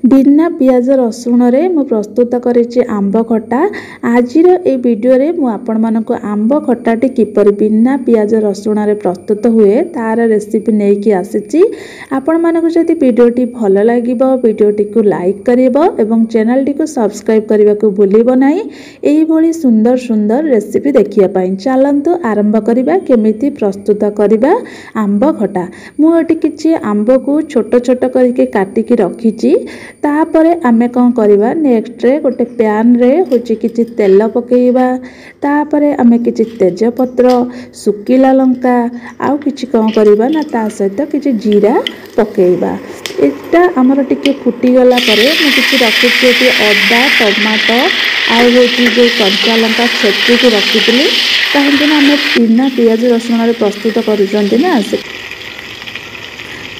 बिना पियाज रसुण रे मु प्रस्तुत करिछि आंब खटा। आजिर ए वीडियो रे मु आपण मानको आंब खटाटी किपर बिना पियाज रसुण रे प्रस्तुत हुए तार रेसिपी नेकी आसीछि। आपण मानको जदि वीडियोटी भल लागिबो वीडियोटी को लाइक करिवो एवं चैनल टी को सब्सक्राइब करबा को भूलिबो नाही। एही भली सुंदर सुंदर रेसिपी देखिया पई चलंतु आरंभ करिबा केमिति प्रस्तुत करिबा आंब खटा। मु एटी किछि आंब को छोट छोट करके काटिकी रखिछि। तापरे आमे कौन करिबा नेक्स्ट रे गोटे पैन रे होची किछि तेल पकेइबा। तापरे आमे किछि तेजपत्र सुकिला लंका आउ किछि कौन करिबा ना ता सहित किछि जीरा पकेइबा। एटा हमर टिके फुटी गला परे मु किछि रखिछि कि अदा टमाटो आउ होची जे कच्चा लंका छेची के रखितली काहेकि ना हमें बिना पियाज रसुण रे प्रस्तुत करूछंती ना।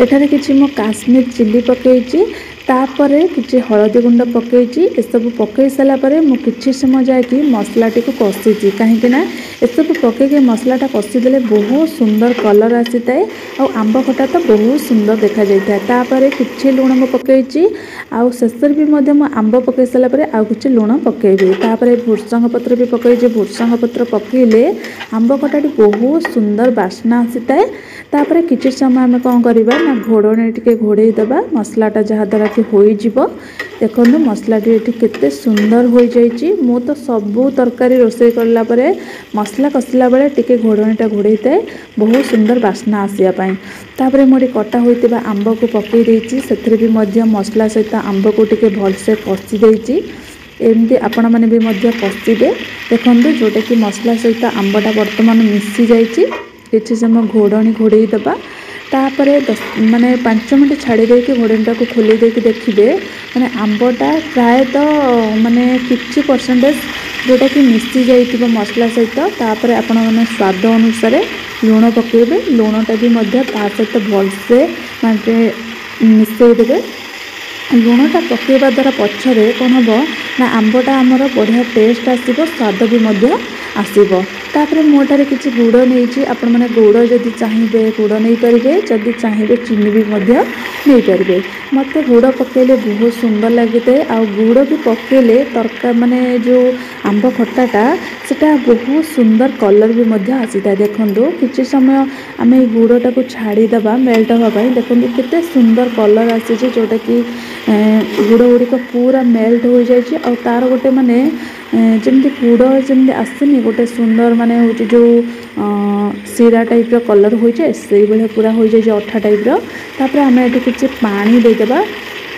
एठारे किछि मो काश्मीर चिल्ली पकेइछि। तापरे किछि हळदी गुंड पकेइछि। ए सब पकई साला परे मु किछि समय जाय कि मसलाटी को कसिछि काहेकि ना ए सब पके के मसलाटा कसी देले बहुत सुंदर कलर आसीताए आ आंब खटा तो बहुत सुंदर देखा जायता। तापरे किछि लूण मु पकेइछि आ शेषर भी मध्ये मु आंब पकई साला परे आ किछि लूण पकेइबि। तापरे भुर्संग पत्र भी पकेइछि। भुर्संग पत्र पकेइले आंब खटाटी बहुत सुंदर बास्ना आसीताए। तापरे किछि समय हम कोन करिबा ना घोड़णी टिके घोड़ेई दबा मसलाटा जहा द्वारा कि होई जिवो। देखंतु मसलाटी एठी केते सुंदर होई जाईची। मु तो सबु तरकारी रोसई करला परे मसला कसिला बेले टिके घोड़णीटा घोड़ेईते बहुत सुंदर बास्ना आसिया पई। तापरे मोडी कटा होइतिबा आंब को पकेई देईची। सेथरे भी मध्य मसला सहित आंब को टिके भल से कसी देईची। एमती आपण माने भी मध्य कसिबे। देखंतु जोटा कि मसला सहित आंबटा वर्तमान मिसी जाईची। किछि समय घोड़णी घोड़ेई दबा। तापरे 5 मिनट छाड़ी देके घोड़णीटा को खोली देके देखिबे माने आंबटा प्राय तो माने किछि परसेंटेज जोटा कि मिसी जाइतिबो मसला सहित। तापरे आपण माने स्वाद अनुसार लूण पकेबे। लूणटा भी मध्य ता सहित भल से माने मिसई देबे। लूणटा पकेबा द्वारा पछरे कोन हबो ना आंबटा हमर बढ़िया टेस्ट आसीबो स्वाद भी मध्य आसीबो। तापरे मोटारे किछि गुड़ नेइछि। आपण माने गुड़ जदि चाहिबे गुड़ नै परिबे जदि चाहिबे चीनी भी मध्य नै परिबे। मते गुड़ पकेले बहुत सुंदर लागिते आ गुड़ भी पकेले तरका माने जो आंब खटाटा सेटा बहुत सुंदर कलर भी मध्य आसीता। देखंतु किछि समय आमे गुड़टा को छाड़ी दबा मेल्ट होबा पई। देखंतु केते सुंदर कलर आसी जे जोटा कि गुड़ गुड़ी को पूरा मेल्ट हो जाइए और तार गोटे माने जमती गुड़ जमती आसनी गोटे सुंदर माने होची जो सीरा टाइप रो कलर हो जाए से बेले पूरा हो जाए अठा टाइप रो। तापर आम ये किसी पानी देदेबा।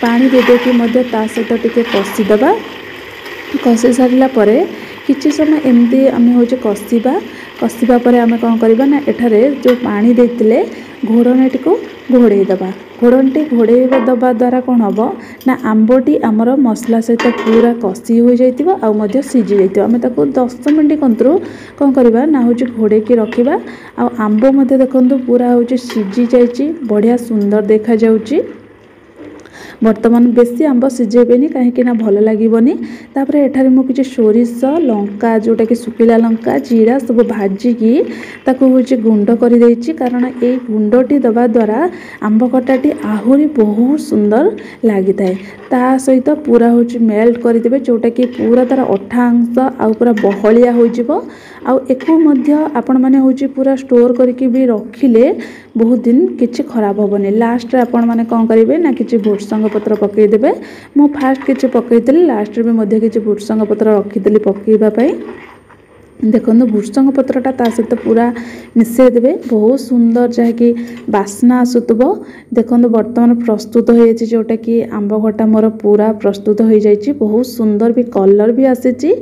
पानी दे देके मध्य ता सहित टिके कसी दबा। कसी सारिला परे किछि समय एमती आम हो कसिबा। कसिबा परे आम कौन करबा ना एठारे जो पानी देतिले घोड़णीटी को घोड़ेई दबा। घोड़णीटी घोड़ेई दबा द्वारा कौन हम ना आंबटी आमर मसला सहित पूरा कसी हो जाइतिबो आ मध्य सिझी जाइतिबो। आमे ताको 10 मिनिट कंतरु कौन करबा ना होची घोड़ेकी रखिबा। आ आंब मध्य देखंतु पूरा होची सिझी जाइची बढ़िया सुंदर देखा जाउची। वर्तमान बेसी आंब सिझेबेनी कहीं ना भल लगिबनी। तापरे एठारे मु किछि सोरिष लंका जोटा कि सुकिला लंका जीरा सब भाजिकी ताको होची गुंड करि देइछि। कारण ए गुंडटी दबा द्वारा आंब खटाटी आहुरी बहुत सुंदर लागिताए। ता सहित पूरा होची मेल्ट करि देबे जोटा कि पूरा तार अठा अंश आ पूरा बहलिया हो जिवो। आ एको मध्य आपण माने होची पूरा स्टोर करके भी रखिले बहुत दिन किछि खराब होबनी। लास्ट रे आपण माने कोन करिवे ना किछि भुर्संग पत्र पकई देबे। मु फास्ट किछि पकईतली लास्ट रे भी मध्य किछि भुर्संग पत्र रखितली पकईबा पई। देखो भुर्संग पत्रटा ता सहित पूरा मिसई देबे बहुत सुंदर जहाँकि बास्ना आसुतबो। देखो वर्तमान प्रस्तुत हो जोटा कि आंब खटा मोर पूरा प्रस्तुत हो जाइए। बहुत सुंदर भी कलर भी आसीची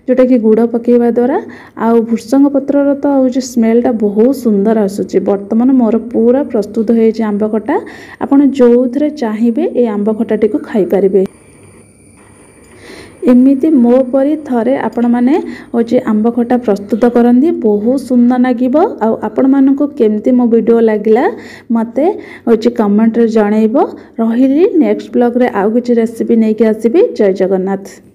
जोटा कि गुड़ पकेवा द्वारा आ भुर्संग पत्रर तो हूँ स्मेलटा बहुत सुंदर आसूची। वर्तमान मोर पूरा प्रस्तुत हो आंब खटा। आपण जो थे चाहिए ये आंब खटाटी को खाई पारिबे। एमिति मो परी थरे आपण माने होची आंब खटा प्रस्तुत करंदी बहुत सुंदर लागिबो। आ आपण मानको केमती मो वीडियो लागिला मते होची कमेंट रे जणाइबो। रहिली नेक्स्ट ब्लॉग रे आउ किछि रेसिपी नै के आसीबी। जय जगन्नाथ।